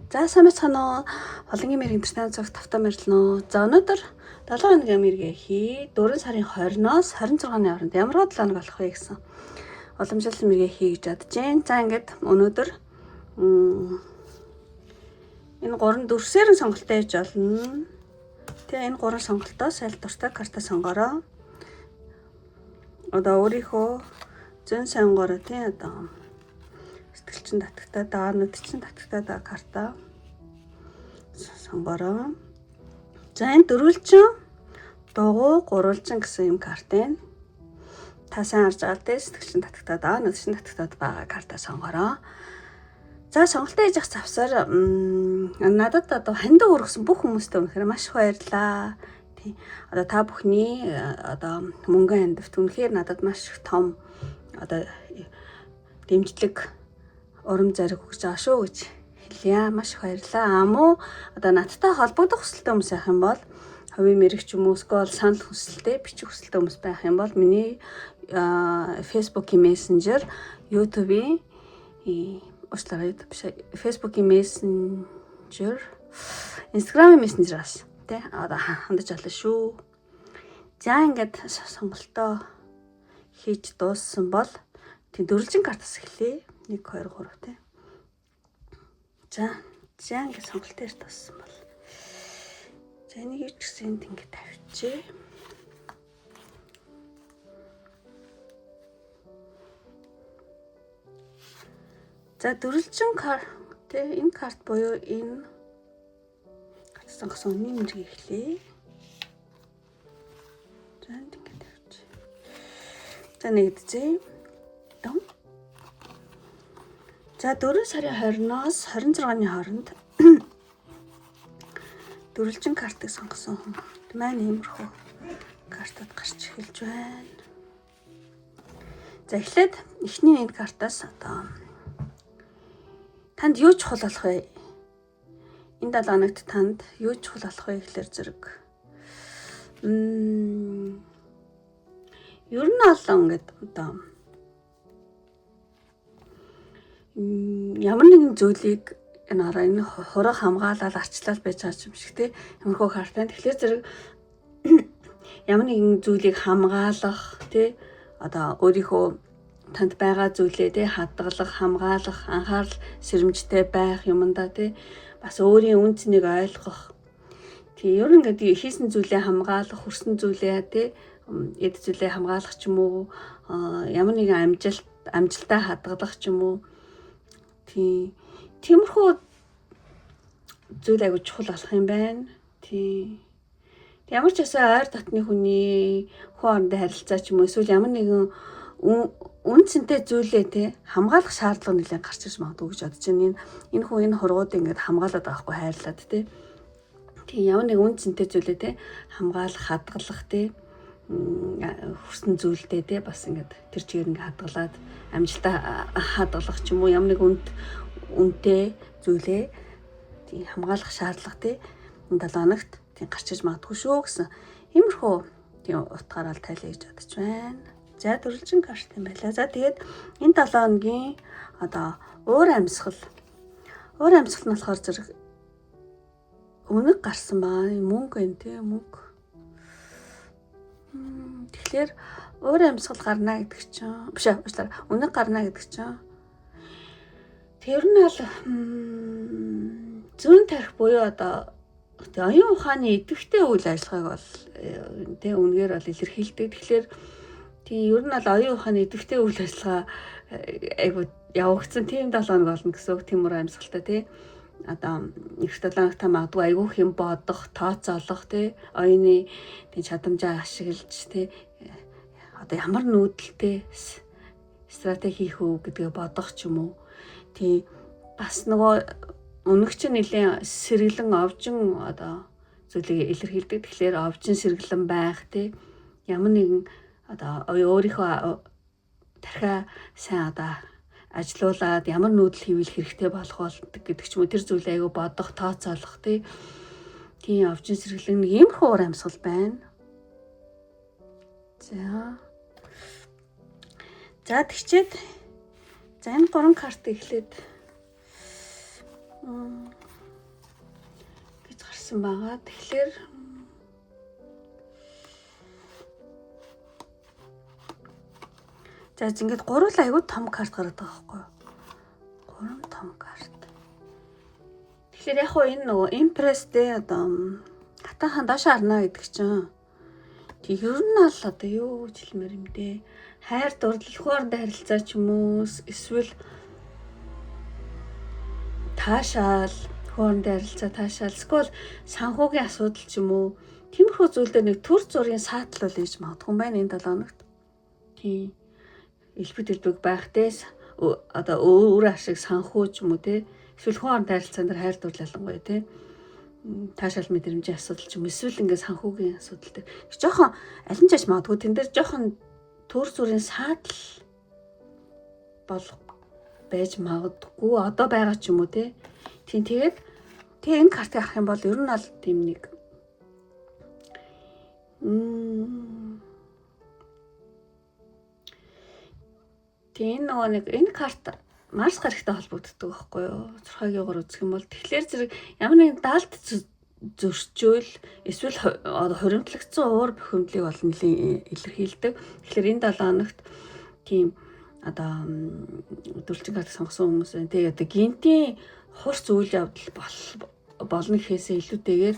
За сайн байна уу? Холонгийн мэрэг интернет цогт тавтаа мэрэлнэ. За өнөөдөр 7 хоногийн мэргээ хий. 4 сарын 20-оос 26-ны хооронд ямар 7 хоног болох вэ гэсэн уламжлалт мэргээ хий гэж бодож байна. За ингээд өнөөдөр энэ 3 4-сээрэн сонголттой хийж болно. Тэгээ энэ 3 сонголтоос аль дуртай карта сонгороо. Одоо өөрийнхөө зэн сонгороо тий одоо сэтгэлчин татагтай даануудчин татагтай карта сонгороо. За энэ дөрвөлжин дугуй гурвалжин гэсэн юм карт байна. Та сайн харж байгаа дээ сэтгэлчин татагтай даануудчин татагтай байгаа карта сонгороо. За сонголтоо хийж явах завсаар надад одоо хандив өргөсөн бүх хүмүүстээ үнэхээр маш их баярлалаа. Тий. Одоо та бүхний одоо мөнгөн хандивт үнэхээр надад маш их том одоо дэмжлэг урам зориг өгч байгаа шүү гэж хэлье. Маш их баярлалаа. Амуу одоо надтай холбогдох хүсэлтэй хүмүүс байх юм бол хувийн мэрэгч хүмүүс гол санал хүсэлтэй бичих хүсэлтэй хүмүүс байх юм бол миний Facebook-ийн Messenger, YouTube-ийн Facebook-ийн Messenger, Instagram-ийн Messenger-аас тий одоо хандаж олно шүү. За ингээд сонголтоо хийж дууссан бол тий дөрвөлжин картаас эхлэе. 1 2 3 тий. За ингээд сонголт дээр дууссан бол. За энийг ч гэсэн энд ингээд тавьчихъя. За дөрвөлжин карт тий энэ карт буюу энэ карт сонгосон хүний мэргийг эхлэе. За энд ингээд тавьчихъя. За нэгдзээ. Дон. За 4 сарын 20-оос 26-ны хооронд дөрвөлжин картыг сонгосон хүмүүс маань иймэрхүү картад гарч эхэлж байна. За эхлээд эхний энэ картаас одоо танд юу чухал болох вэ? Энэ 7 хоногт танд юу чухал болох вэ гэхэлэр зэрэг ер нь олон гэдэг одоо ямар нэгэн зүйлийг энэ хураг хамгаалал арчлал байж байгаа юм шиг тий юмрхөө картаа. Тэгэхээр зэрэг ямар нэгэн зүйлийг хамгаалах тий одоо өөрийнхөө танд байгаа зүйлээ тий хадгалах, хамгаалах, анхаарал сэрэмжтэй байх юмдаа тий бас өөрийн үн цэнийг ойлгох. Тий ер нь ингээд хийсэн зүйлээ хамгаалах, хүрсэн зүйлээ тий эд зүйлээ хамгаалах ч юм уу ямар нэгэн амжилтаа хадгалах ч юм уу. Тиймэрхүү зүйл аягүй чухал болох юм байна. Тий. Ямар ч асаа ойр дотны хүний хүн хоорондын харилцаа ч юм уу эсвэл ямар нэгэн үн цэнтэй зүйлээ тий хамгаалах шаардлага нэлээд гарч ирж магадгүй гэж бодож байна. Энэ хүн энэ хургуудыг ингээд хамгаалаад байгаа хгүй хайрлаад тий. Тий ямар нэг үн цэнтэй зүйлээ тий хамгаалах, хадгалах тий хүрсэн зүйлдээ тий бас ингээд тэр чигээр ингээд хадгалаад амжилтаа хадгалах ч юм уу ямар нэг үнэтэй зүйлээ тий хамгаалах шаардлага тий энэ 7 хоногт тий гарч иж магадгүй шүү гэсэн иймэрхүү тий утгаараа тайлъя гэж бодож байна. За дөрвөлжин карт юм байлаа. За тэгээд энэ 7 хоногийн одоо уур амьсгал нь болохоор зэрэг өнөг гарсан баа мөнгө энэ тий мөнгө. Тэгэхээр уур амьсгал гарна гэдэг чинь биш уучлаарай өнөг гарна гэдэг чинь тэр нь бол зүүн тарих буюу одоо оюун ухааны идэвхтэй үйл ажиллагааг бол тий үнээр бол илэрхийлдэг. Тэгэхээр тий ер нь бол оюун ухааны идэвхтэй үйл ажиллагаа айгуу явагдсан тийм 7 хоног болно гэсэн үг тийм уур амьсгалтай тий одоо их 7 хоногт магадгүй айгүйх юм бодох, тооцоолох тий оюуны тий чадамжаа ашиглаж тий одоо ямар нүүдэлтэй стратеги хийх үү гэдгээ бодох ч юм уу. Тий бас нөгөө өнөг чинь нэлээд сэргэлэн овжин одоо зүйлийг илэрхийлдэг. Тэгэхээр овжин сэргэлэн байх тий ямар нэгэн одоо өөрийнхөө тархиа сайн одоо ажилуулад ямар нүүдэл хийвэл хэрэгтэй болох болдог гэдэг ч юм уу тэр зүйлээ айгу бодох, тооцоолох тий овжин сэргэлэн нэг иймэрхүү уур амьсгал байна. За тэгчээд за энэ 3 карт эхлээд ирсэн байгаа. Тэгэхээр за ингээд гурван айгүй том карт гараад байгаа байхгүй юу? Гурван том карт. Тэгэхээр яг хоо энэ нөгөө импресстэй одоо хатаахан даашаа арна гэдэг чинь тэг ер нь л одоо юу хэлмээр юм дээ. Хайр дурлал хоорондоо харилцаа ч юм уу эсвэл таашаал хоорондоо харилцаа таашаал эсвэл санхүүгийн асуудал ч юм уу тиймэрхүү зүйлдер нэг төр зургийн саатал бол ээж магадгүй юм байна энэ 7 хоногт. Тийм элбэг дэлбэг байхтээс одоо өөр ашиг санхүү ч юм уу те эсвэл хоорондоо харилцаан дээр хайр дурлал ялангуяа те таашаал мэдрэмжийн асуудал ч юм эсвэл ингээд санхүүгийн асуудал дээр жоохон аль нь ч магадгүй тэн дээр жоохон төр зүрийн саатал бол байж магадгүй одоо байгаа ч юм уу те тийм тэгээд энэ картыг авах юм бол ер нь аль тийм нэг тийм нөгөө нэг энэ карт Марс гарагтай холбогддог байхгүй юу? 6-гийн 3 үзэх юм бол тэгэхээр зэрэг ямар нэгэн даалт зөрчөөл эсвэл хуримтлагдсан уур бухимдлыг бол нэлийн илэрхийлдэг. Тэгэхээр энэ 7 хоногт тийм одоо дөрвөлжин карт сонгосон хүмүүс байна. Тэгээ одоо гинтийн хурц үйл явдал болно гэхээсээ илүүтэйгээр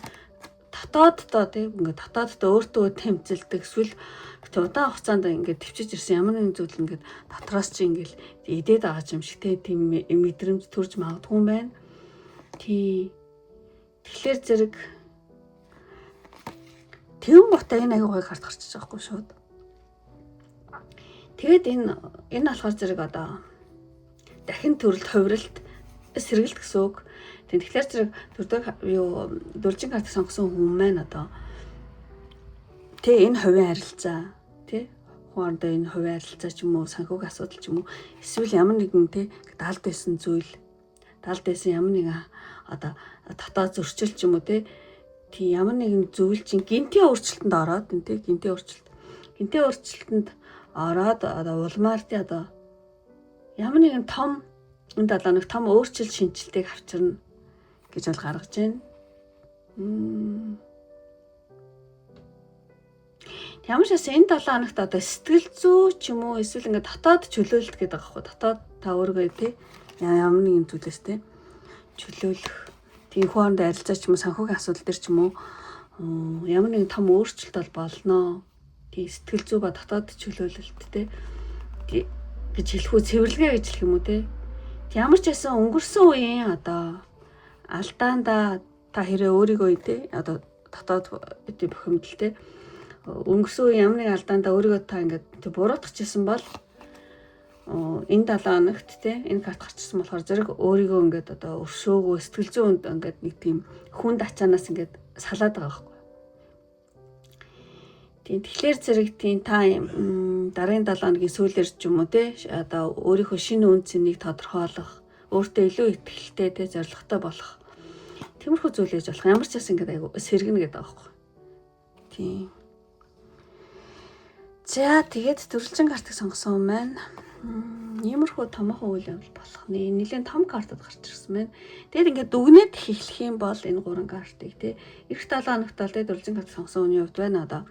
дотооддоо тийм ингээд дотооддоо өөртөө тэмцэлдэг эсвэл удаан хугацаанд ингээд төвчж ирсэн ямар нэгэн зүйл ингээд дотроос чи ингээд идээд байгаа юм шиг тийм мэдрэмж төрж магадгүй юм байна. Тэгэхээр зэрэг тэвэн гутаа энэ аягүй гоё карт гарчиж байгаа хгүй шууд. Тэгээд энэ болохоор зэрэг одоо дахин төрөлт хувиралт сэргэлт гэсэн үг. Тэгэхээр зэрэг дөрвөлжин карт сонгосон хүмүүс маань одоо энэ хувийн харилцаа хоорондоо энэ хувийн харилцаа ч юм уу санхүүгийн асуудал ч юм уу эсвэл ямар нэгэн даалд байсан зүйл даалд байсан ямар нэгэн одоо дотоод зөрчил ч юм уу тийм ямар нэгэн зүйл чинь гинтийн өөрчлөлтөнд ороод гинтийн өөрчлөлтөнд ороод одоо улмаар одоо ямар нэгэн том энэ 7 хоног том өөрчлөлт шинжилтийг авчирна гэж бол гаргаж байна. Ямар ч гэсэн энэ 7 хоногт одоо сэтгэл зүй ч юм уу эсвэл ингээд дотоод чөлөөлөлт гэдэг байгаа байхгүй дотоод та өөргөө тий ямар нэгэн зүйлээс тий чөлөөлөх тийм хоорондоо харилцаа ч юм уу санхүүгийн асуудал төр ч юм уу ямар нэгэн том өөрчлөлт бол болноо. Тийм сэтгэл зүй ба дотоод чөлөөлөлт тий гэж хэлэх үү цэвэрлэгээ гэж хэлэх юм уу тий. Ямар ч байсан өнгөрсөн үеийн одоо алдаандаа та хэрэг өөрийгөө тий одоо дотоод бухимдал тий өнгөрсөн үеийн ямар нэг алдаандаа өөрийгөө та ингээд буруутгачихсан бол энэ 7 хоногт тий энэ карт гарчсан болохоор зэрэг өөрийгөө ингээд одоо өршөөгөө сэтгэл зүйн ингээд нэг тийм хүнд ачаанаас ингээд салаад байгаа байхгүй. Тийм тэгэхээр зэрэг тийм та дараагийн 7 хоногийн сүүлээр ч юм уу тий одоо өөрийнхөө шинэ үн цэнийг тодорхойлох өөртөө илүү ихтэй тий зорилготой болох тиймэрхүү зүйл хийж болох ямар ч бас ингээд айгу сэргэнэ гэдэг байгаа байхгүй. Тийм. За тэгээд дөрвөлжин картыг сонгосон юм байна. Иймэрхүү томоохон үйл явдал болох нэ нэлийн том картад гарч ирсэн байна. Тэгээд ингээд дүгнээд эхлэх юм бол энэ 3 картыг тий эх 7 хоногт бол тий дөрвөлжин карт сонгосон хүний хувьд байна одоо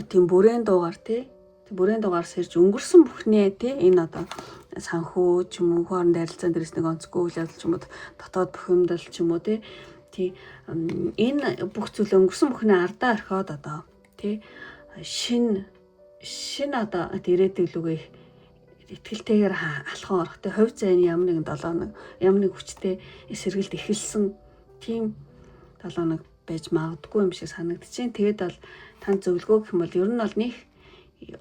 тийм бүрээн дуугаар тий бүрээн дуугаар сэрж өнгөрсөн бүхнээ тий энэ одоо санхүү ч юм уу хоорондоо харилцаан дээрс нэг онцгүй үйл явдал ч юм уу дотоод бухимдал ч юм уу тий энэ бүх зүйл өнгөрсөн бүхнээ ардаа орхиод одоо тий шин одоо ирээдүглүүгээ итгэлтэйгээр алхан орох тий хувь зайны ямар нэгэн 7 хоног ямар нэг хүчтэй сэргэлт эхэлсэн тийм 7 хоног байж магадгүй юм шиг санагдчихээн. Тэгээд бол тань зөвлөгөө гэх юм бол ер нь бол нэг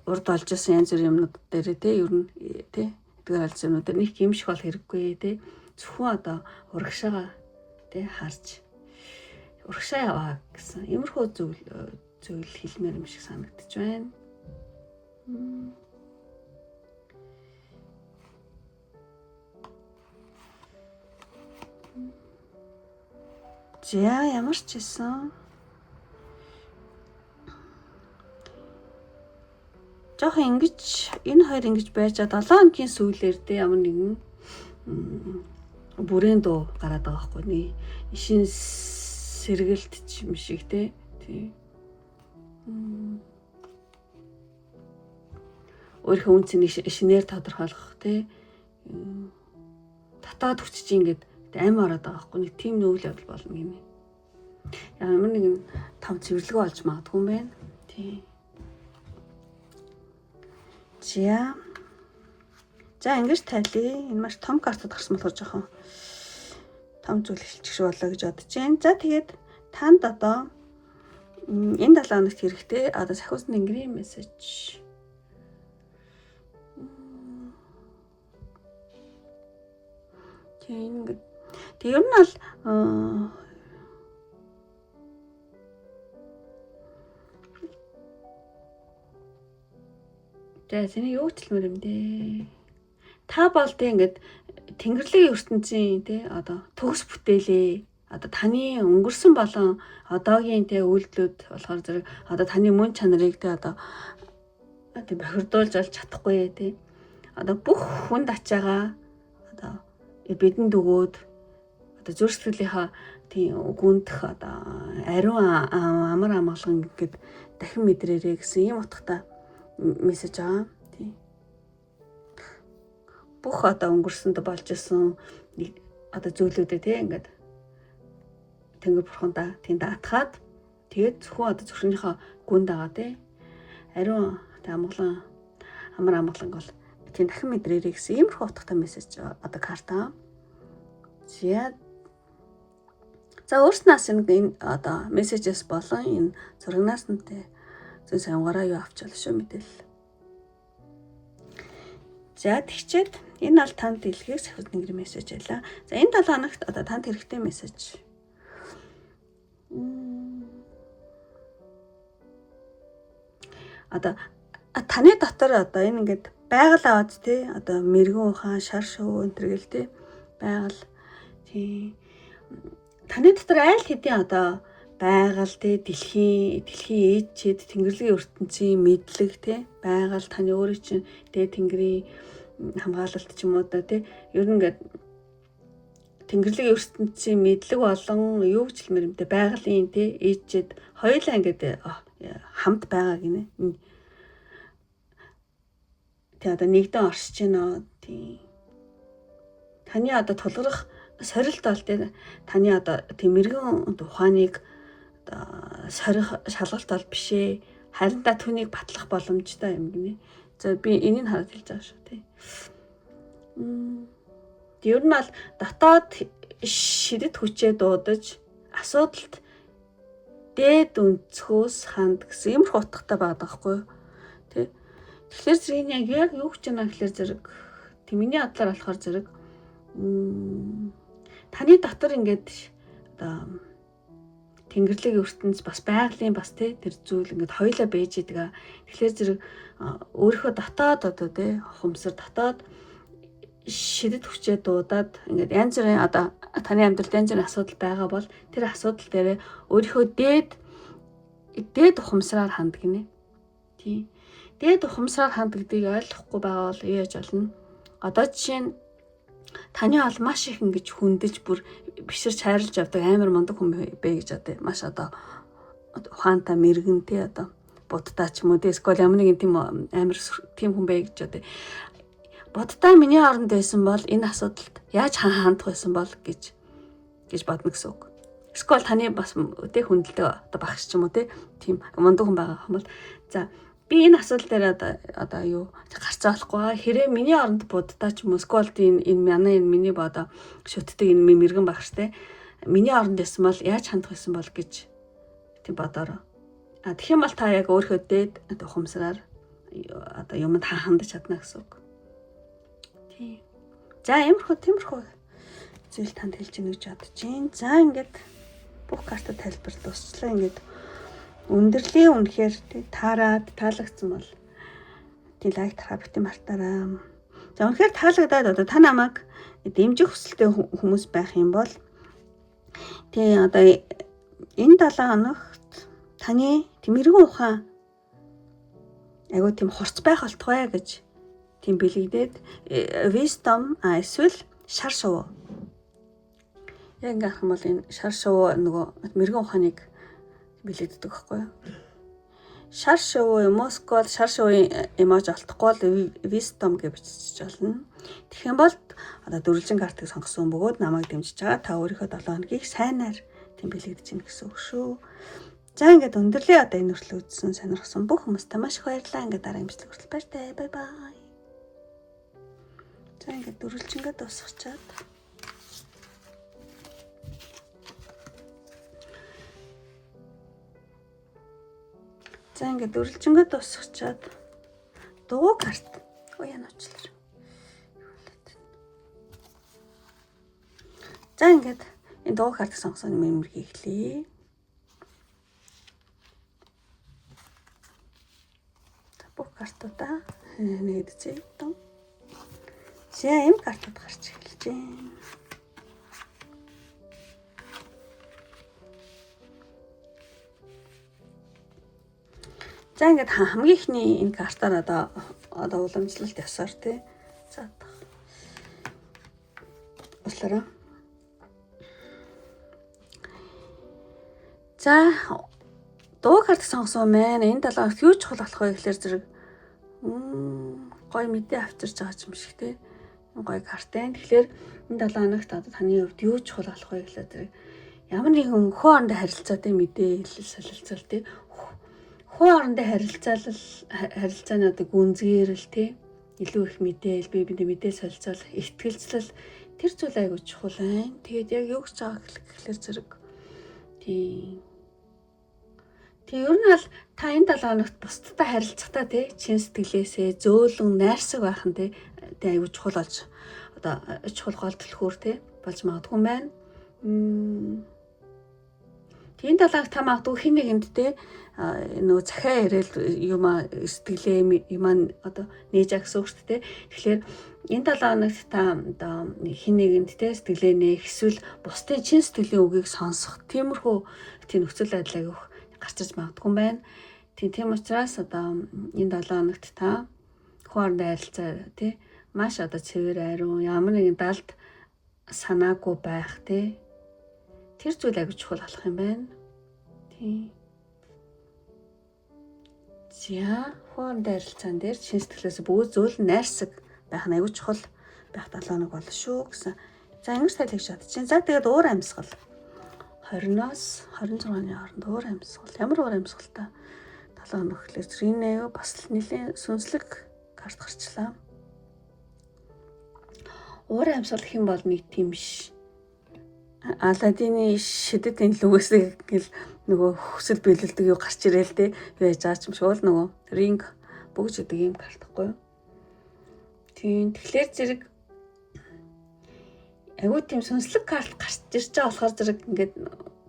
урд олж ирсэн янз бүрийн юмнууд дээр тий ер нь тий эдгээр аль юмнууд дээр нэг гимших бол хэрэггүй тий зөвхөн одоо урагшаага тий харж урагшаа яваа гэсэн иймэрхүү зүйл хэлмээр юм шиг санагдаж байна. За ямар ч гэсэн жоохон ингэж энэ хоёр ингэж байж 7 хоногийн сүүлээр дээ ямар нэгэн бүрэн дуу гараад байгаа байхгүй нэг шин сэргэлт юм шиг тий. Өөрийнхөө үнцнийг шинээр тодорхойлох тий. Татаад хүчиж ингээд амь ороод байгаа байхгүй нэг тийм нүүл явдал болно гинэ. Ямар нэгэн том цэвэрлэгөө олж магадгүй юм байна. Тий. За ингэж тайлъя. Энэ маш том картад гарсан болохоор жоохон том зүйл хэлчих болоо гэж бодож байна. За тэгээд танд одоо энэ 7 хоногт хэрэгтэй одоо сахиусны тэнгэрийн мессеж. Тэгээд ер нь бол за зэний юу хэлмээр юм дээ. Та бол тэ ингээд Тэнгэрлэгийн ертөнцийн тэ одоо төгс бүтээлээ. Одоо таны өнгөрсөн болон одоогийн тэ үйлдэлүүд болохоор зэрэг одоо таны мөн чанарыг тэ одоо бохирдуулж олж чадахгүй тэ. Одоо бүх хүнд ачаагаа одоо бидэнд өгөөд одоо зүрх сэтгэлийнхаа тийм гүндх одоо ариун амар амгалан гэд дахин мэдрээрээ гэсэн юм утгатай мессеж байгаа. Тийм. Бүх одоо өнгөрсөнд болж исэн одоо зүйлүүдээ тийм ингээд Тэнгэр бурхандаа тийм даатгаад тэгээд зөвхөн одоо зүрхнийхөө гүнд байгаа тийм ариун амгалан амар амгалан бол тийм дахин мэдрээрээ гэсэн иймэрхүү утгатай мессеж одоо карта. За өөрснөөс энэ одоо мессежээс болон энэ зурагнаас нь зэн сангаараа юу авчаал шүү мэдээлэл. За тэгчээд энэ бол танд дэлхийг сахиус тэнгэрийн мессеж байлаа. За энэ 7 хоногт одоо танд хэрэгтэй мессеж. Одоо таны дотор одоо энэ ингээд байгаль аваад тий одоо мэрэгэн ухаан шар шуу энэ төр гэл тий байгаль тий таны дотор аль хэдийн одоо байгаль тий дэлхийн ээжчэд Тэнгэрлэгийн ертөнцийн мэдлэг тий байгаль таны өөрийн чинь тий Тэнгэрийн хамгаалалт ч юм уу да тий ер нь ингээд Тэнгэрлэгийн ертөнцийн мэдлэг болон юу гэж хэлмээр юм те байгалийн тий ээжчэд хоёулаа ингээд хамт байгаа гинэ. Тэ одоо нэгдэн оршиж байна тий таны одоо тулгарх сорилт бол тий таны одоо тийм мэрэгэн ухааныг сорих шалгалт бол биш ээ. Харин та түүнийг батлах боломжтой юм гинэ. За би энийг хараад хэлж байгаа шүү тий. Ер нь бол дотоод шидэт хүчээ дуудаж асуудалт дээд өнцгөөс ханд гэсэн юмрх утгатай байдаг байхгүй юу тий. Тэгэхээр зэрэг яг юу гэж байна гэхээр зэрэг миний бодлоор болохоор зэрэг таны дотор ингээд одоо Тэнгэрлэгийн ертөнц бас байгалийн бас тий тэр зүйл ингээд хоёулаа байж идэг. Тэгэхээр зэрэг өөрийнхөө дотоод одоо тий хумсар дотоод шидэт хүчээ дуудаад ингээд янз бүрийн одоо таны амьдралд янз бүрийн асуудал байгаа бол тэр асуудал дээрээ өөрийнхөө дээд ухамсараар ханд гинэ. Тий. Дээд ухамсараар ханд гэдгийг ойлгохгүй байгаа бол яаж болно? Одоо жишээ нь таны бол маш их ингэж хүндэж бүр биширч хайрлаж явдаг амар мундаг хүн бэ гэж одоо маш одоо ухаантай мэрэгэн тий одоо буддаа ч юм уу тий эсвэл ямар нэгэн тийм амар тийм хүн бэ гэж одоо буддаа миний оронд байсан бол энэ асуудалд яаж хандах байсан бол гэж бодно гэсэн үг. Эсвэл таны бас тий хүндэлдэг одоо багш ч юм уу тий тийм мундаг хүн байгаа юм бол за би энэ асуудал дээр одоо юу гарцаа болохгүй хэрэг миний оронд буддаа ч юм уу эсвэл энэ миний бодоо шүтдэг энэ мэрэгэн багштай миний оронд байсан бол яаж хандах байсан бол гэж тийм бодороо. Тэгэх юм бол та яг өөрийнхөө дээд ухамсараар одоо юмд хандаж чадна гэсэн үг. Тийм. За тиймэрхүү зүйл танд хэлж гэнэ гэж бодож байна. За ингээд бүх карта тайлбар дуусчлаа. Ингээд өндөрлөлийн үнэхээр таалагдсан бол тий лайк тараа битэн мартаарай. За үнэхээр таалагдаад одоо та намайг дэмжих хүсэлтэй хүмүүс байх юм бол тий одоо энэ 7 хоногт таны мэрэгэн ухаан айгуу тийм хурц байх болтугай гэж тийм бэлэгдээд wisdom эсвэл шар шувуу Яг ингээ харах юм бол энэ шар шувуу нөгөө мэрэгэн ухааныг бэлэгддэг байхгүй юу? Шар шувуу Москвад шар шувууын эможи олдохгүй бол wisdom гэж бичиж болно. Тэгэх юм бол одоо дөрвөлжин картыг сонгосон бөгөөд намайг дэмжиж байгаа. Та өөрийнхөө 7 хоногийг сайнаар тийм бэлэгдэж гин гэсэн үг шүү. За ингээд өндөрлөө одоо энэ хүртэл үзсэн сонирхсан бүх хүмүүстээ маш их баярлалаа. Ингээд дараагийн бичлэг хүртэл баяртай. Бай бай. За ингээд дөрвөлжингээ дуусгачаад за ингээд дөрвөлжингээ дуусгачаад дугуй карт уян очлоо. За ингээд энэ дугуй картыг сонгосон меморийг эхлэе. Бүх картуудаа нэгдэжээ. За ийм картууд гарч эхэлж байна. За ингээд хамгийн ихний энэ картаар одоо уламжлалт явсаар тий. За услаараа. За дуу карт сонгосон маань энэ 7 хоногт юу чухал болох вэ гэхээр зэрэг гой мэдээ авчирч байгаа юм шиг тий. Гой карт энэ. Тэгэхээр энэ 7 хоногт одоо таны хувьд юу чухал болох вэ гэхээр зэрэг ямар нэгэн хөө хоорондоо харилцаатай мэдээ солилцол тий. Хөө хоорондоо харилцааны одоо гүнзгийрэл тий. Илүү их мэдээлэл бие биендээ мэдээ солилцол, ихтгэлцэл тэр зүйл айгүй чухал байна. Тэгээд яг юу гэж байгаа гэхээр зэрэг тий. Тэг ер нь бол та энэ 7 хоногт бусдтай харилцахтаа тий чин сэтгэлээсээ зөөлөн найрсаг байх нь тий айгүй чухал болж одоо чухал гол төлхөөр тий болж магадгүй юм байна. Тийм 7 хоногт та магадгүй хин нэгэнд тий нөгөө захиа ирээл юм сэтгэлээ юм одоо нээж агсан үг шүү дээ. Тэгэхээр энэ 7 хоногт та одоо хин нэгэнд тий сэтгэлээ нээх эсвэл бусдын чин сэтгэлийн үгийг сонсох тиймэрхүү тийм нөхцөл байдлыг өгөх гарчиж магадгүй юм байна. Тийм учраас одоо энэ 7 хоногт та хоорондоо харилцаа тий маш одоо цэвэр ариун ямар нэгэн далд санаагүй байх тий тэр зүйл аягүй чухал болох юм байна. Тий. За хоорондоо харилцаан дээр чин сэтгэлээс бүгд зүйл найрсаг байх нь аягүй чухал байх 7 хоног болно шүү гэсэн. За ингэж тайлбарж чадчихин. За тэгээд уур амьсгал 20-оос 26-ны хооронд уур амьсгал. Ямар уур амьсгалтай 7 хоног гэхлээр энэ бас л нэлийн сүнслэг карт гарчлаа. Уур амьсгал гэх юм бол нэг тийм биш. Аладдины шидэт энэ лүгээс гэл нөгөө хүсэл биелэлдэг юу гарч ирээл те юу яаж байгаа юм шиг бол нөгөө ринг бүгж идэг юм картахгүй юу. Тийм тэгэхээр зэрэг айгуу тийм сүнслэг карт гарч ирж байгаа болохоор зэрэг ингээд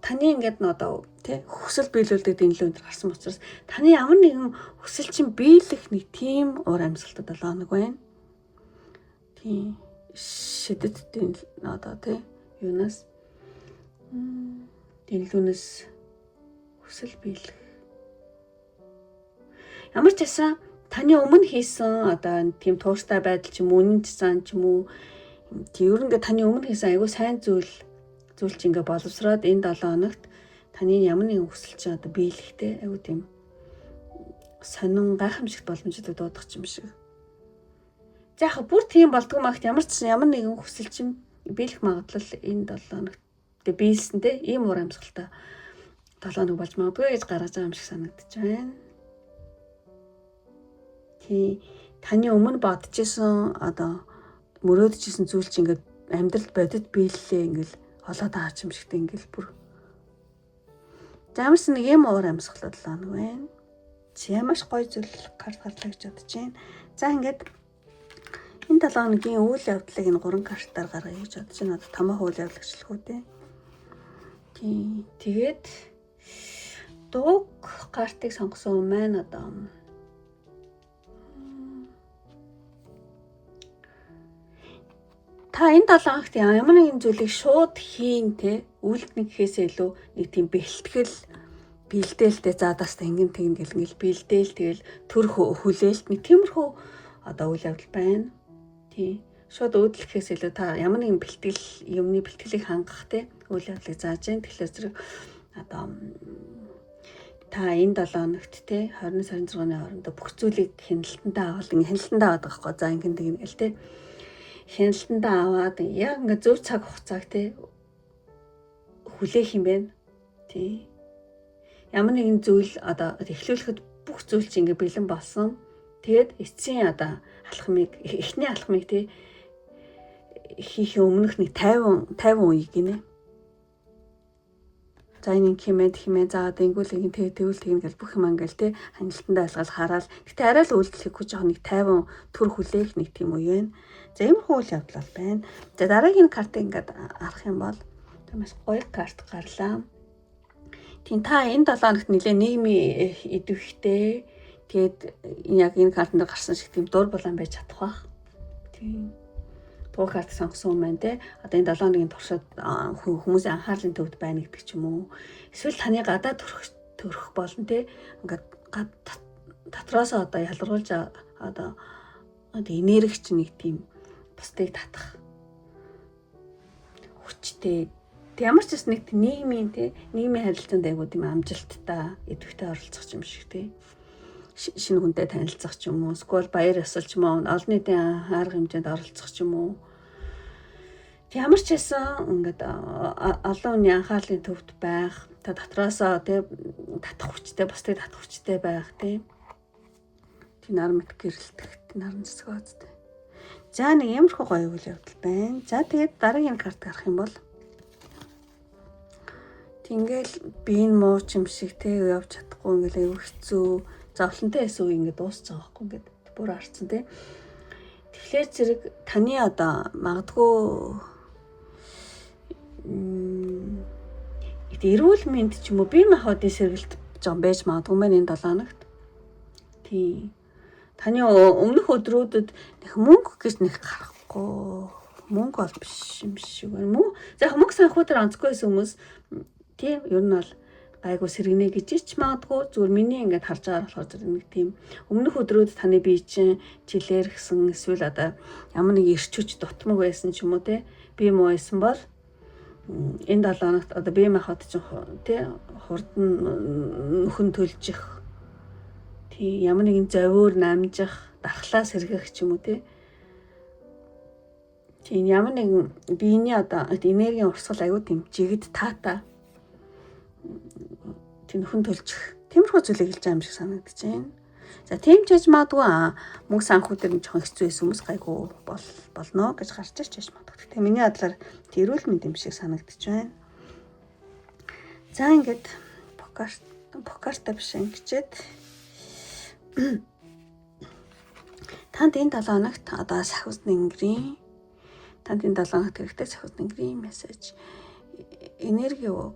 таны ингээд одоо тий хүсэл биелүүлдэг дэнлүү энэ гарсан учраас таны ямар нэгэн хүсэл чинь биелэх нэг тийм уур амьсгалтад 7 хоног байна. Тийм шидэт одоо тий юунаас дэнлүүнээс хүсэл биелэх. Ямар ч байсан таны өмнө хийсэн одоо тийм тууштай байдал ч юм уу, үнэн цэцэн ч юм уу тийм ер нь таны өмнө хийсэн айгүй сайн зүйл чинь ингээ боловсроод энэ 7 хоногт таны ямар нэгэн хүсэл чинь одоо биелэхтэй айгүй тийм сонин гайхамшигт боломжтой дуудах юм шиг. За яг бүр тийм болдгоо магт ямар нэгэн хүсэл чинь биелэх магадлал энэ 7 хоногт биелсэнтэй ийм уур амьсгалтай 7 хоног болж магадгүй гэж гаргаж байгаа юм шиг санагдаж байна. Тий таны өмнө бодчихсон одоо мөрөөдчихсэн зүйл чинь ингээд амьдралд бодит биеллээ ингээл олоод байгаа юм шигтэй ингээл бүр. Замс нэг юм уур амьсгалтай 7 хоног байна. Чи маш гоё зүйл карт гарлаа гэж бодож байна. За ингээд энэ 7 хоногийн үйл явдлыг энэ 3 картаар гаргая гэж бодож байна. Одоо томоохон үйл явдлагчлах үү те. Тий тэгээд дуг картыг сонгосон маань одоо та энэ 7 хоногт ямар нэгэн зүйлийг шууд хийн те үйлдэх гэхээсээ илүү нэг тийм бэлтгэл бэлдээлтэй заадаас тэнгин гэл бэлдээл тэгэл төр хүлээлт нэг тиймэрхүү одоо үйл явдал байна. Тий шууд өөдлөхөөс илүү та ямар нэгэн юмны бэлтгэлийг хангах те үйл явдлыг зааж гэн. Тэгэхээр зэрэг одоо та энэ 7 хоногт те 20-26-ны хоорондоо бүх зүйлийг хяналтандаа аваад ингээ хяналтандаа аваад байгаа хгүй. За ингэн тэгэл те хяналтандаа аваад яг ингээ зөв цаг хугацааг те хүлээх юм байна. Тий. Ямар нэгэн зүйл одоо эхлүүлэхэд бүх зүйл чинь ингээ бэлэн болсон. Тэгээд эцсийн одоо эхний алхмыг тий хийх өмнөх нэг 50 үе гинэ. За энэ хэмээн заагаад ингүүл тэгвэл гэл бүх юм ангал тий ханилтандаа алгаал хараад. Гэтэ арай л үйлдэлэхгүй жоохон нэг 50 төр хүлээх нэг тийм үе байна. За ийм үйл явдал байна. За дараагийн картыг ингээд арах юм бол маш гоё карт гарлаа. Тийм та энэ 7 хоногт нэлээ нийгмийн идэвхтэй. Тэгээд яг энэ картанд гарсан шиг тийм дур булан байж чадах бах. Тийм. Туу карт сонгосон юм байна те. Одоо энэ 7 хоногийн туршид хүмүүсийн анхаарлын төвд байна гэдэг ч юм уу. Эсвэл таны гадаа төрөх болно те. Ингээд дотроос одоо ялруулж одоо энергич нэг тийм бусдыг татах хүчтэй. Ямар ч нэг нийгмийн харилцаанд айгуу тийм амжилттай идэвхтэй оролцох юм шиг те. Шинэ хүнтэй танилцах ч юм уу, эсвэл баяр ёслол ч юм уу, олон нийтийн арга хэмжээнд оролцох ч юм уу. Ямар ч байсан ингээд олон хүний анхаарлын төвд байх, та дотроосоо татах хүчтэй, бусдыг татах хүчтэй байх тийм. Нар мэд гэрэлтэх, наран цэцгөөцтэй. За нэг ямархуу гоё үйл явдал байна. За тэгээд дараагийн карт гарах юм бол ингээл биеийн муу юм шиг те явж чадахгүй ингээл аюу хэцүү зовлонтой эсвэл ингээд дуусах байгаа байхгүй ингээд бүр арцсан те. Тэгэхээр зэрэг таны одоо магадгүй эрүүл мэнд ч юм уу бие махбодын сэргэлт жон байж магадгүй мэн энэ 7 хоногт. Тийм. Таны өмнөх өдрүүдэд нэг мөнгө гэж нэг гарахгүй. Мөнгө бол биш юм шиг байна мүү. За мөнгө санхүүдээр онцгүй байсан хүмүүс тийм ер нь бол айгу сэргэнэ гэж ч магадгүй зүгээр миний ингээд харж байгаа болохоор зэрэг нэг тийм өмнөх өдрүүд таны бие чинь жилээр гисэн эсвэл одоо ямар нэг ирчүүч дутмаг байсан ч юм уу те бие муу байсан бол энэ 7 хоногт одоо бие махбод чинь те хурдан нөхөн төлжих тийм ямар нэгэн зовиор намжих дархлаа сэргэх ч юм уу те тийм ямар нэгэн биений одоо энергийн урсгал айгу тийм жигд таата нөхөн төлчих. Тиймэрхүү зүйлийг хэлж байгаа юм шиг санагдаж байна. За тийм ч яж магадгүй мөнгө санхүүдэр нь жоохон хэцүү байсан хүмүүс гайгүй болно гэж гарч ирж магадгүй. Тэгээ миний бодлоор тэрүүл мэд юм шиг санагдаж байна. За ингээд покарта биш ингэчээд танд энэ 7 хоногт одоо сахиус нэнгэрийн танд энэ 7 хоногт хэрэгтэй сахиус нэнгэрийн мессеж энерги өг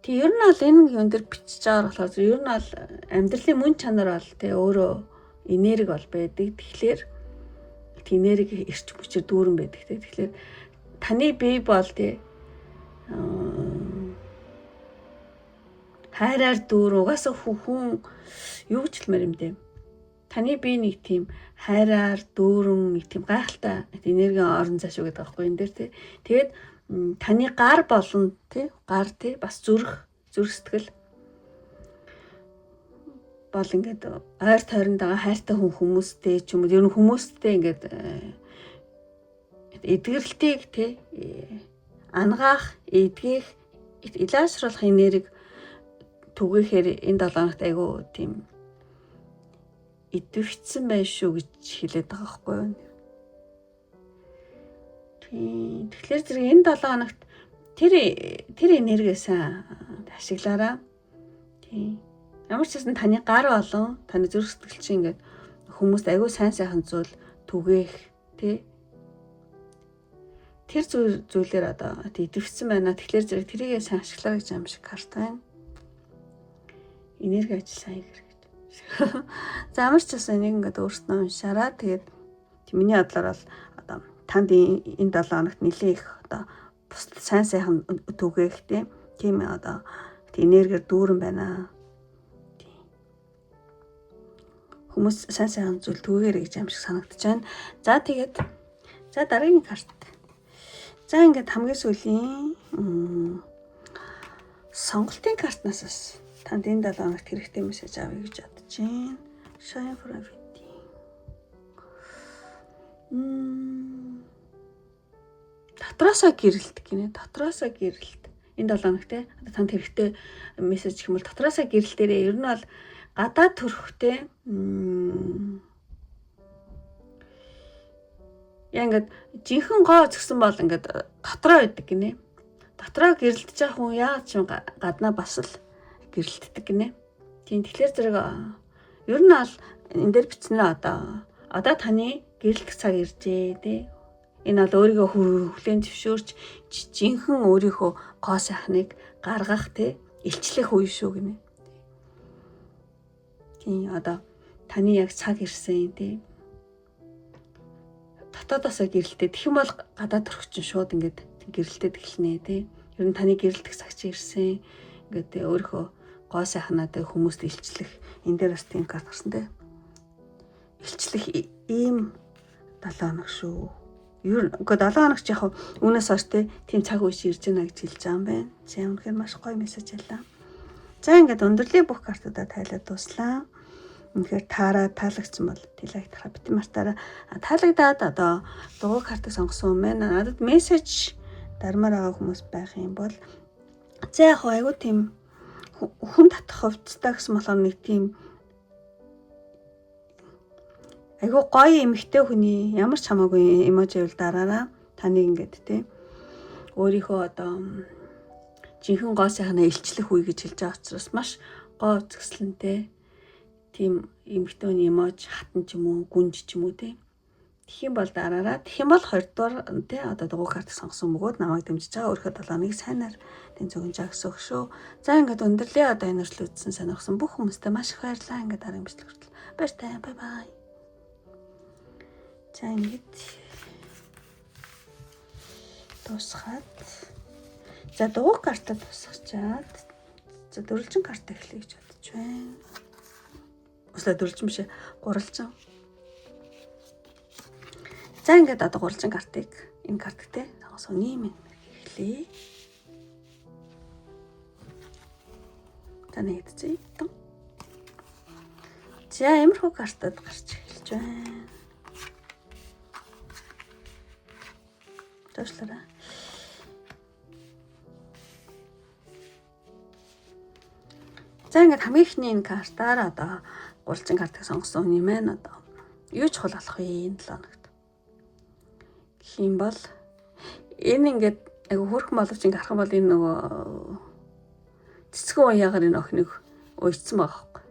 Тэг ер нь бол энэ юм дээр бичиж байгаа болохоор ер нь бол амьдралын мөн чанар бол тэ өөрөө энерги бол байдаг. Тэгэхээр энерги эрч хүчээр дүүрэн байдаг. Тэгэхээр таны бие бол тэ хайраар дүүр угаасаа хүн юу гэж хэлмээр юм бэ? Таны бие нэг тийм хайраар дүүрэн нэг тийм гайхалтай энерги орон зашгүй гэдэг байхгүй энэ дээр тий. Тэгээд таны гар болон тий гар тий бас зүрх сэтгэл бол ингээд ойр тойронд байгаа хайртай хүмүүстэй ч юм уу ер нь хүмүүстэй ингээд эдгэрэлтийг тий ангаах эдгэх илаашруулах энерги түгээхээр энэ 7 хоногт айгу тийм идэвхсэн байх шүү гэж хэлээд байгаа байхгүй юу. Тэгэхээр зэрэг энэ 7 хоногт тэр энергиээс ашиглаараа. Тийм. Ямар ч гэсэн таны гар болон таны зүрх сэтгэл чинь ингээд хүмүүст аягүй сайн зүйл түгээх тий. Тэр зүйлээр одоо идэвхсэн байна. Тэгэхээр зэрэг тэрийгээ сайн ашиглаа гэж юм шиг карт байна. Энерги ажил сайн хэрэг. За ямар ч гэсэн энийг ингээд өөрснөө уншаараа тэгээд миний бодлоор бол одоо танд энэ 7 хоногт нэлээ их одоо бусд сайн түгээх тийм одоо энергиэр дүүрэн байна. Хүмүүс сайн зүйл түгээгээрэй гэж юм шиг санагдаж байна. За тэгээд дараагийн карт. За ингээд хамгийн сүүлийн сонголтын картнаас танд энэ 7 хоногт хэрэгтэй мессеж авъя гэж бодож байна. Shine for everything. Дотроосоо гэрэлт гинэ. Дотроосоо гэрэлт. Энэ 7 хоногт танд хэрэгтэй мессеж гэх юм бол дотроосоо гэрэлтээрээ ер нь бол гадаа төрхтэй ингээд жинхэнэ гоо згсэн бол ингээд дотроо байдаг гинэ. Дотроо гэрэлтэж байгаа хүн яагаад ч гаднаа бас л гэрэлтдэг гинэ. Тийм тэгэхээр зэрэг ер нь бол энэ дээр бичснээр одоо таны гэрэлтэх цаг иржээ тий. Энэ бол өөрийгөө хүлээн зөвшөөрч жинхэнэ өөрийнхөө гоо сайхныг гаргах тий илчлэх үе шүү гинэ. Тийм одоо таны яг цаг ирсэн тий. Дотоодосоо гэрэлтээ. Тэгэх юм бол гадаад төрөгчин шууд ингээд гэрэлтээд эхэлнэ тий. Ер нь таны гэрэлтэх цаг чи ирсэн. Ингээд өөрийнхөө гоо сайхнаа тий хүмүүст илчлэх. Энэ дээр бас тийм карт гарсан тий. Илчлэх ийм 7 хоног шүү. Ер нь 7 хоногч яг үүнээс хойш тийм цаг үе ирж байна гэж хэлж байгаа юм байна. За үнэхээр маш гоё мессеж ялла. За ингээд өндөрлөлийн бүх картуудаа тайлаад дуслаа. Үнэхээр таалагдсан бол тэлэг тарах бит мартаараа таалагдаад одоо дугуй картыг сонгосон юм байна. Надад мессеж дармаар байгаа хүмүүс байх юм бол за яг айгу тийм хүн татах хувцастай гэсэн болохоор нэг тийм айгу гоё эмэгтэй хүний ямар ч хамаагүй эможи бол дараараа таныг ингээд тий өөрийнхөө одоо жинхэнэ гоо сайхнаа илчлэх үе гэж хэлж байгаа учраас маш гоо згслэнтэй тийм эмэгтэй хүний эможи хатан ч юм уу гүнж ч юм уу тий. Тэгэх юм бол дараараа тэгэх юм бол 2 дугаар тий одоо дугуй картыг сонгосон бөгөөд намайг дэмжиж байгаа өөрийнхөө 7 хоног сайнаар тэн зөвхөн жагсах шүү. За ингээд өндөрлөө одоо энэ өршлөө үзсэн сонирхсан бүх хүмүүстээ маш их баярлалаа. Ингээд дараагийн бичлэг хүртэл баяртай. Бай бай. За ингээд дуусгаад за дугуй картаа дуусгачаад за дөрвөлжин карт эхлэе гэж бодож байна. Өсөлт дөрвөлжин биш 3-лжин. За ингээд одоо 3-лжин картыг энэ карттай сонгосон юм эхлэе. За нэгдчихье. За иймэрхүү картад гарч эхэлж байна. Төвшлөрөө. За ингээд хамгийн ихний энэ картаар одоо 3-лжин картыг сонгосон юм байна одоо. Юу ч хол болох вэ энэ 7 хоногт. Гэх юм бол энэ ингээд айгу хөрхөн боловч ингээд харах юм бол энэ нөгөө цэцгэн уяагаар энэ охиныг уйцсан байгаа байхгүй.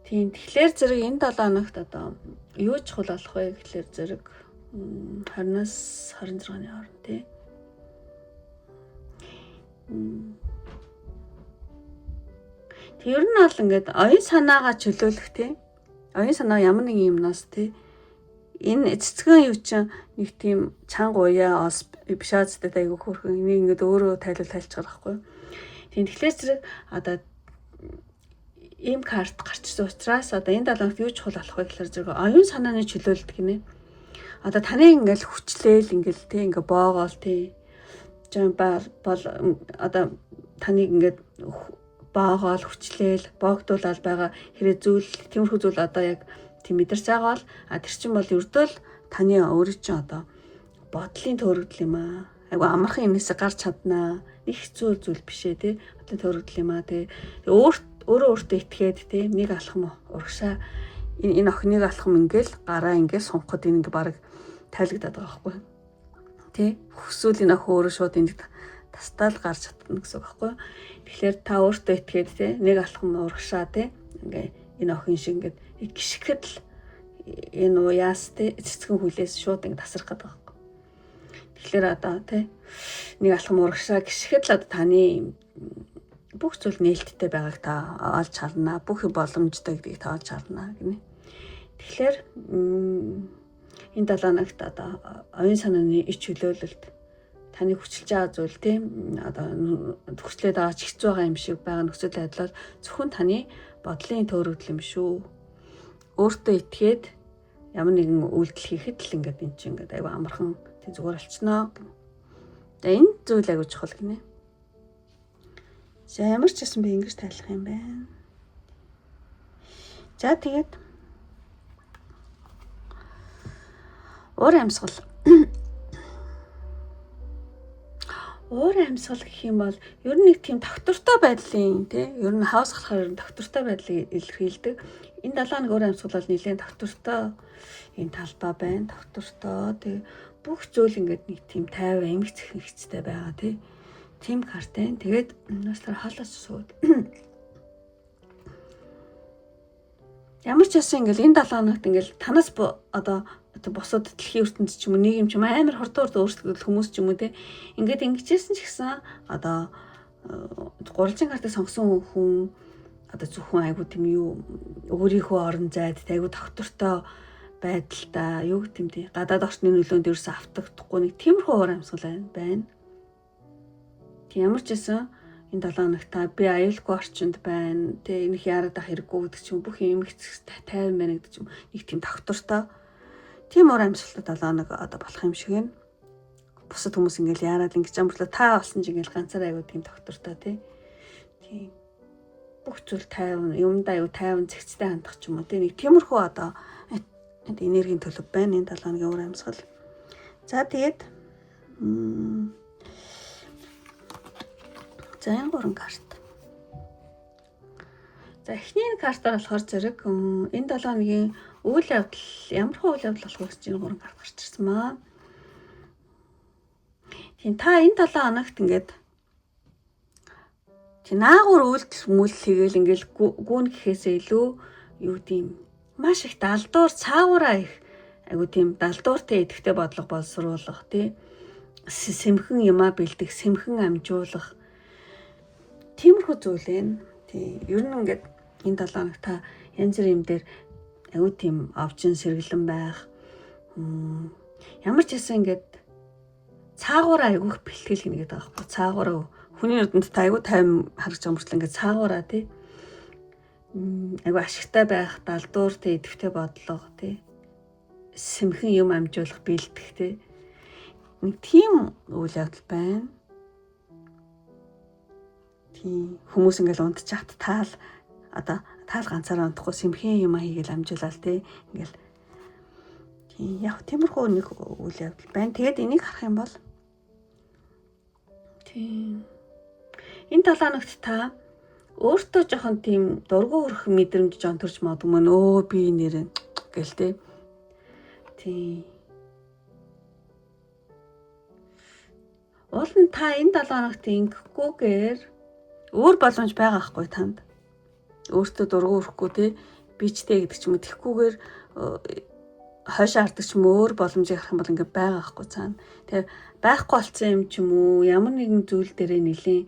Тийм тэгэхээр зэрэг энэ 7 хоногт одоо юу ч хол болох вэ гэхлээр зэрэг 20-аас 26-ны хооронд тий. Тэг ер нь бол ингээд оюун санаагаа чөлөөлөх тий. Оюун санаа ямар нэг юмнаас тий. Энэ цэцгэн юу чинь нэг тийм чанга уяа ос бишаацтай айгу хөрхөн энийг ингээд өөрөө тайлбарлаж байгаа байхгүй. Тийм тэгэхээр зэрэг одоо ийм карт гарчсан учраас одоо энэ 7 хоногт юу ч хол болох вэ гэхэлэр зэрэг оюун санааны чөлөөлөлт гинэ. Одоо таны ингээл хүчлээл ингээл тий ингээ боогоол тий. Жан бол одоо таныг ингээд боогоол хүчлээл боогдуулаад байгаа хэрэг зүйл тиймэрхүү зүйл одоо яг тийм мэдэрч байгаа бол тэр чинь бол ердөө л таны өөрөө чинь одоо бодлын төрөгдөл юм аа. Айгу амархан юмнээс гарч чаднаа. Их хэцүү зүйл биш ээ тий. Бодлын төрөгдөл юм аа тий. Өөртөө итгээд тий нэг алхам урагшаа энэ охиныг алхам ингээл гараа ингээл сунхад энэ ингээ баг тайлагдаад байгаа байхгүй. Тэ хүсвэл энэ охин өөрөө шууд энд тастаал гарч чадна гэсэн үг байхгүй. Тэгэхээр та өөртөө итгээд тэ нэг алхам урагшаа тэ ингээ энэ охин шиг ингээд гიშгэхэд л энэ уяас тэ цэцгэн хүлээс шууд ингээ тасрах гэдэг байхгүй. Тэгэхээр одоо тэ нэг алхам урагшаа гიშгэхэд л одоо таны бүх зүйл нээлттэй байгааг та олж харна. Бүх боломжтой гэдгийг та олж харна гинэ. Тэгэхээр энэ 7 хоногт одоо оюун санааны ич хөлөөлөлт таны хүчилж байгаа зүйл тийм одоо хүчлээд байгаа ч хэцүү байгаа юм шиг байгаа нөхцөл байдлаар зөвхөн таны бодлын төөрөгдөл юм шүү. өөртөө итгээд ямар нэгэн үйлдэл хийхэд л ингээд эн чинь ингээд аюу амархан тэг зүгээр болчихноо. Тэгээ энэ зүйл аюу чухал гинэ. За ямар ч гэсэн би ингэж тайлах юм байна. За тэгээд уур амьсгал. Уур амьсгал гэх юм бол ер нь нэг тийм доктортой байдлын тий ер нь хаус болохоор доктортой байдлыг илэрхийлдэг. Энэ 7 уур амьсгал бол нэлээд доктортой энэ талбай байна. Доктортой тий бүх зүйл ингээд нэг тийм тайван эмх цэхэгцтэй байгаа тий. Тим карт байна. Тэгээд нас төр халаас сууд. Ямар ч ясан ингээл энэ 7 хоногт ингээл танаас одоо босоод дэлхийн ертөнд ч юм уу нийгэм ч юм амар хордоор өөрсдөө хүмүүс ч юм уу те ингээд ингэжсэн ч гэсэн одоо гурвалжин картыг сонгосон хүн одоо зөвхөн айгуу тийм юу өөрийнхөө орон зайд айгуу доктортой байдалтай юу гэм те гадаад орчны нөлөөнд ерөөсө автагдахгүй нэг тиймэрхүү уур амьсгал байна. Ямар ч ясан энэ 7 хоногт та би аюулгүй орчинд байна. Тэ энийх яраад ах хэрэггүй гэдэг чинь бүх юм тайван байна гэдэг чинь нэг тийм доктортой. Тийм уур амьсгалтай 7 хоног одоо болох юм шиг байна. Бусад хүмүүс ингээл яраад ингэж амарлаа та болсон ч ингээл ганцаар аюу тийм доктортой тий. Тийм. Бүх зүйл тайван, юмдаа аюу тайван зэгцтэй хандах ч юм уу тий. Нэг тиймэрхүү одоо энергийн төлөв байна энэ 7 хоногийн уур амьсгал. За тэгээд за энэ 3 карт. За эхний картаар болохоор зэрэг энэ 7 хоногийн үйл явдал ямар үйл явдал болох вэ гэж энэ 3 карт гарч ирсэн маа. Тийм та энэ 7 хоногт ингээд тийм наагур үйлдэл хийгээл ингээл гүн гэхээсээ илүү юу тийм маш их далдуур цаагаараа их айгу тийм далдууртай идэвхтэй бодлого боловсруулах тий сэмхэн юмаа бэлдэх сэмхэн амжуулах тиймэрхүү зүйл байна. Тий ер нь ингээд энэ 7 хоног та янз бүр юм дээр аюу тийм овчин сэргэлэн байх. Ямар ч хэсэн ингээд цаагаараа аюух бэлтгэл хийнэ гэдэг байгаа байхгүй. Цаагаараа хүний нүдэнд та аюу тайм харагч байгаа мөртлөө ингээд цаагаараа тий аюу ашигтай байх, далдууртай идэвхтэй бодлого тий сэмхэн юм амжуулах бэлдэх тий нэг тийм үйл явдал байна. Тийм хүмүүс ингээл унтчихад таал одоо таал ганцаараа унтахгүй сэмхэн юм хийгээл амжуулаад тий ингээл тийм яг тиймэрхүү нэг үйл явдал байна. Тэгээд энийг харах юм бол тийм энэ 7 хоногт та өөртөө жоохон тийм дургу хөрөх мэдрэмж жоон төрж магадгүй мөн би нэрэн гэл тий. Тийм уул нь та энэ 7 хоногт ингэхгүйгээр өөр боломж байгаа хгүй танд. Өөртөө дургу өрөхгүй тий бичтэй гэдэг ч юм уу тэгхгүйгээр хойш арддаг ч юм өөр боломжийг харах юм бол ингээ байгаа хгүй цаана. Тэгээ байхгүй болсон юм ч юм уу ямар нэгэн зүйл дээрээ нэлийн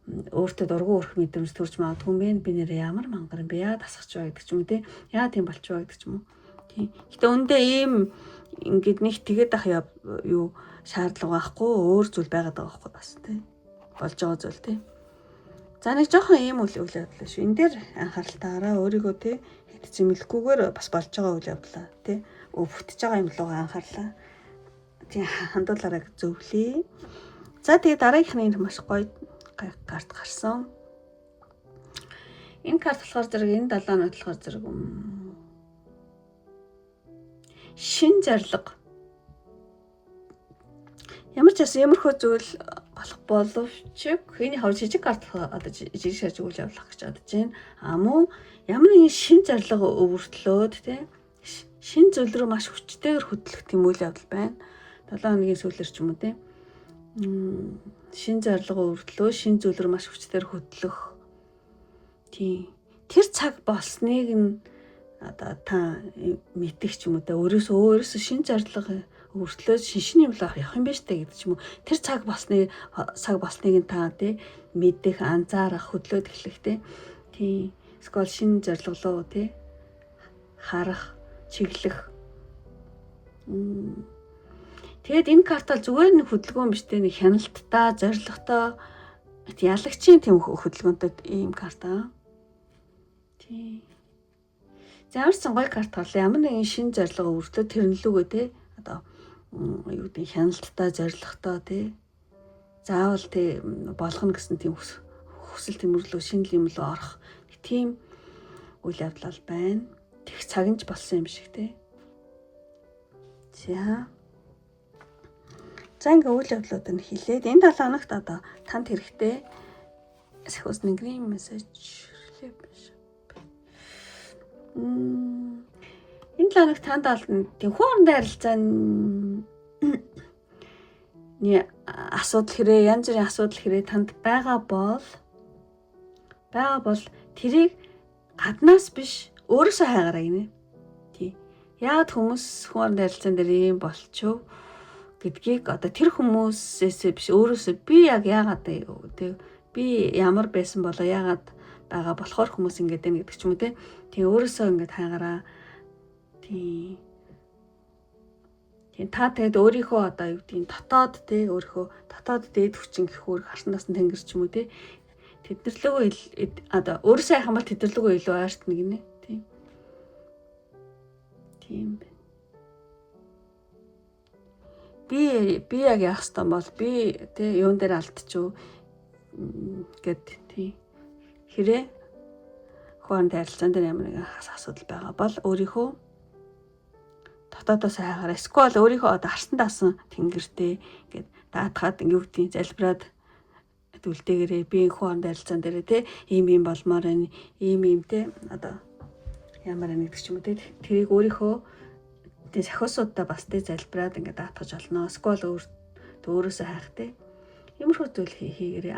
өөртөө дургу өрөх мэдрэмж төрж магадгүй юм би нэрээ ямар мангар юм бэ яа тасгаж байгаа гэдэг ч юм уу тий яа тийм болчих байгаа гэдэг ч юм уу. Тийм. Гэтэ үндэ ийм ингээд нэг тэгээд ах юу шаардлага байхгүй өөр зүйл байгаад байгаа байхгүй бас тий болж байгаа зүйл тий. За нэг жоохон ийм үйл явдлаа шүү. Энэ дээр анхаарал таараа өөрийгөө тий хэд зэмлэхгүйгээр бас болж байгаа үйл явдлаа тий өвтөж байгаа юм лугаа анхаарлаа. Тий хандуулаараа зөвлөе. За тэгээ дараагийнхны маш гоё карт гарсан. Энэ карт болохоор зэрэг энэ 7 хоног болохоор зэрэг шин зориг. Ямар ч бас ямархуу зүйл болох боловч хэний хав жижиг карт одоо жижиг шаж үйл явуулах гэж бодож байна. Мөн ямар нэгэн шин зориг өвөртлөөд тий шин зүйл рүү маш хүчтэйгээр хөтлөх тийм үйл явдал байна. 7 хоногийн сүүлэр ч юм уу тий шин зориг өвөртлөө шин зүйл рүү маш хүчтэйгээр хөтлөх тий тэр цаг болсныг нь одоо та мэдэх ч юм уу те өөрөөсөө шин зориг өөртлөө шиншин юм л явах юм байна штэ гэдэг ч юм уу тэр цаг болсныг нь та тий мэдэх анзаарах хөдлөөд эхлэх тий скол шин зорилголоо тий харах чиглэх тэгээд энэ картал зүгээр нэг хөдөлгөөн биш те нэг хяналттай зоригтой ялагчийн тийм хөдөлгөөнтэй ийм карта тий. ямар ч гоё карт гарлаа. Ямар нэгэн шин зорилго өртөө тэрнлүүгээ те одоо юу гэдэг хяналттай зорилготой те заавал те болгоно гэсэн тийм хүсэл тэмдэглэл шинэ юм руу орох тийм үйл явдал байна. Тэг цагинж болсон юм шиг те. За ингээ үйл явдлууд нь хэлээд энэ 7 хоногт одоо танд хэрэгтэй сахиус нэгрийн мессеж энэ 7 хоногт танд олно тийм хоорондын харилцааны асуудал хэрэг янз бүрийн асуудал хэрэг танд байгаа бол тэрийг гаднаас биш өөрөөсөө хайгаарай гинэ. Тий. Яагаад хүмүүс хоорондын харилцаан дээр юм болчихв гэдгийг одоо тэр хүмүүсээс биш өөрөөсөө би яг яагаад тий би ямар байсан болоо яагаад байгаа болохоор хүмүүс ингэж байна гэдэг ч юм уу тий. Тэгээ өөрөөсөө ингэж хайгаараа тий. Та тэгэд өөрийнхөө одоо юу гэдгийг дотоод тий өөрийнхөө дотоод дээд хүчин гэхүүр харснаас нь тэнгэр ч юм уу тий. Тэдэрлэгөө одоо өөрөөсөө хайх юм бол тэдэрлэгөө илүү ойртно гинэ тий. Тийм байна. Би яг яах ёстой бол би тий юун дээр алдчихв гэд тий хэрэг хоорондын харилцаан дээр ямар нэгэн асуудал байгаа бол өөрийнхөө дотоодоос хайгаараа эсвэл өөрийнхөө одоо харсан даасан тэнгэртэй гэд даатгаад юу гэдгийг залбираад үлдээгээрээ би хоорондын харилцаан дээр тий ийм болмоор байна ийм тий одоо ямар нэгдэг ч юм уу тий тэрийг өөрийнхөө тий сахиусуудаа бас тий залбираад ингээд даатгаж олно. Эсвэл өөрөөсөө хайх тий иймэрхүү зүйл хийгээрээ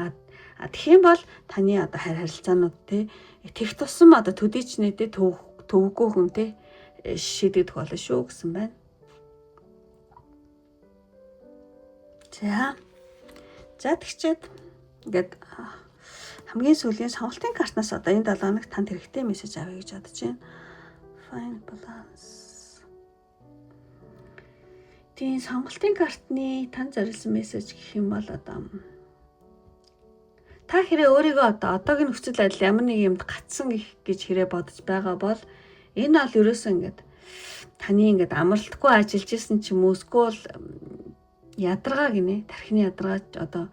тэгэх юм бол таны одоо харилцаанууд тий тех тусам одоо төдийчнээ тий төвөггүй хүн тий шийдэгдэх болно шүү гэсэн байна. За тэгчээд ингээд хамгийн сүүлийн сонголтын картнаас одоо энэ 7 хоногт танд хэрэгтэй мессеж авъя гэж бодож байна. Find balance. Тийм сонголтын картны танд зориулсан мессеж гэх юм бол одоо та хэрэг өөрийгөө одоогийн нөхцөл байдал ямар нэг юмд гацсан гэж хэрэг бодож байгаа бол энэ бол ерөөсөө ингээд таны ингээд амралтгүй ажиллаж исэн ч юм уу эсвэл ядаргаа гинэ тархины ядаргаа одоо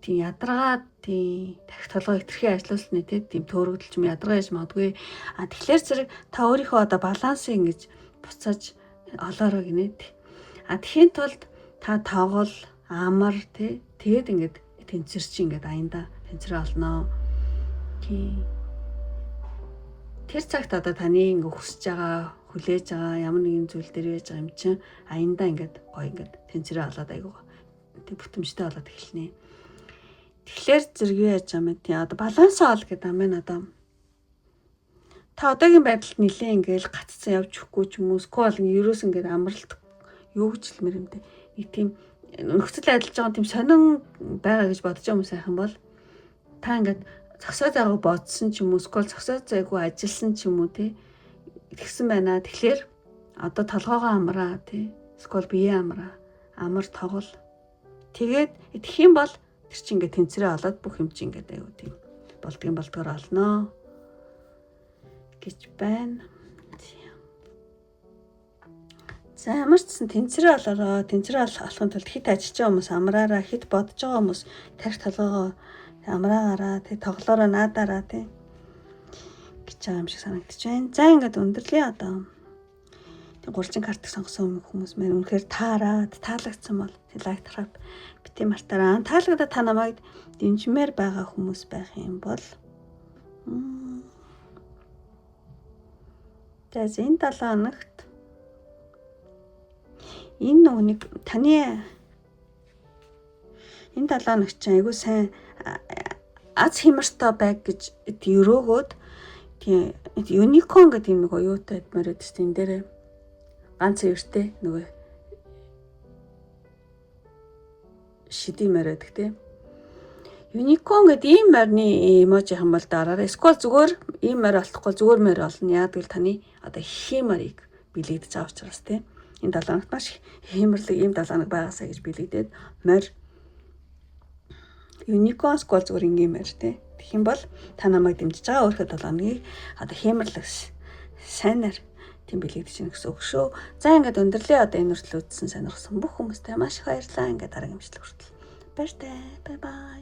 тийм ядаргаа тийм тархи толгой хэтэрхий ажиллуулсны тийм төөрөгдөл юм ядаргаа яж магадгүй. Тэгэхээр зэрэг та өөрийнхөө одоо балансыг ингэж буцааж олоорой гинэ. Тэхийн тулд та тоглол амар тэгээд ингэж тэнцэр чи ингэж аянда тэнцрээ олноо. Тэр цагт одоо таны ингэ хүсэж байгаа хүлээж байгаа ямар нэгэн зүйл дээр байж байгаа юм чинь аянда ингэж гоё ингэж тэнцрээ олоод айгуу тийм бүтэмжтэй болоод эхэлнэ. Тэгэхээр зэрэг юу яаж байгаа юм тий одоо балансаа ол гэдэг юм байна одоо та одоогийн байдалд нилээн ингээл гаццсан явж өгөхгүй ч юм уу скол ерөөс ингээд амралт юу гэж хэлмэр юм те нэг тийм нөхцөл ажиллаж байгаа тийм сонин байгаа гэж бодож байгаа юм сайхан бол та ингээд зогсоо зайгаа бодсон ч юм уу скол зогсоо зайгүй ажилласан ч юм уу те тэгсэн байна. Тэгэхээр одоо толгоогоо амраа те скол бие амраа амар тоглол тэгээд идэх юм бол тэр чинь ингээд тэнцрээ олоод бүх юм чинь ингээд аюу тийм болдгоор олноо гэж байна. За ямар ч гэсэн тэнцрээ олороо тэнцрээ олохын тулд хит ажиллаж байгаа хүмүүс амраараа хит бодож байгаа хүмүүс тарих толгоогоо амраагаараа тэг тоглоороо наадаараа тэг гэж байгаа юм шиг санагдаж байна. За ингээд өндөрлөө одоо тэг 3 картыг сонгосон хүмүүс маань үнэхээр таалагдсан бол лайк тарах бити мартаараа таалагдаад та намайг дэмжмээр байгаа хүмүүс байх юм бол за энэ 7 хоногт энэ нүг таны энэ 7 хоногт чинь айгуу сайн аз хямртай байг гэж өрөөгөөд тийм юникон гэдэг юм нэг оюутай адмаар өдс энэ дээр ганц эртээ нөгөө шидимээр байдаг тийм юникон гэдэг ийм морины эможи хам бол дараараа эсвэл зүгээр ийм морь олохгүй зүгээр морь олно. Яагаад гэвэл таны одоо химарыг билэгдэж байгаа учраас тийм энэ 7 хоногт маш химэрлэг ийм 7 хоног байгаасаа гэж билэгдээд морь юникон эсвэл зүгээр ингийн морь тийм тэгэх юм бол та намайг дэмжиж байгаа өөрийнхөө 7 хоногийг одоо химэрлэгс сайнаар тийм бэлэгдэж байна гэсэн үг шүү. За ингээд өндөрлөө одоо энэ хүртэл үзсэн сонирхсан бүх хүмүүстээ маш их баярлалаа. Ингээд дараагийн имжлэг хүртэл баяртай. Бай бай.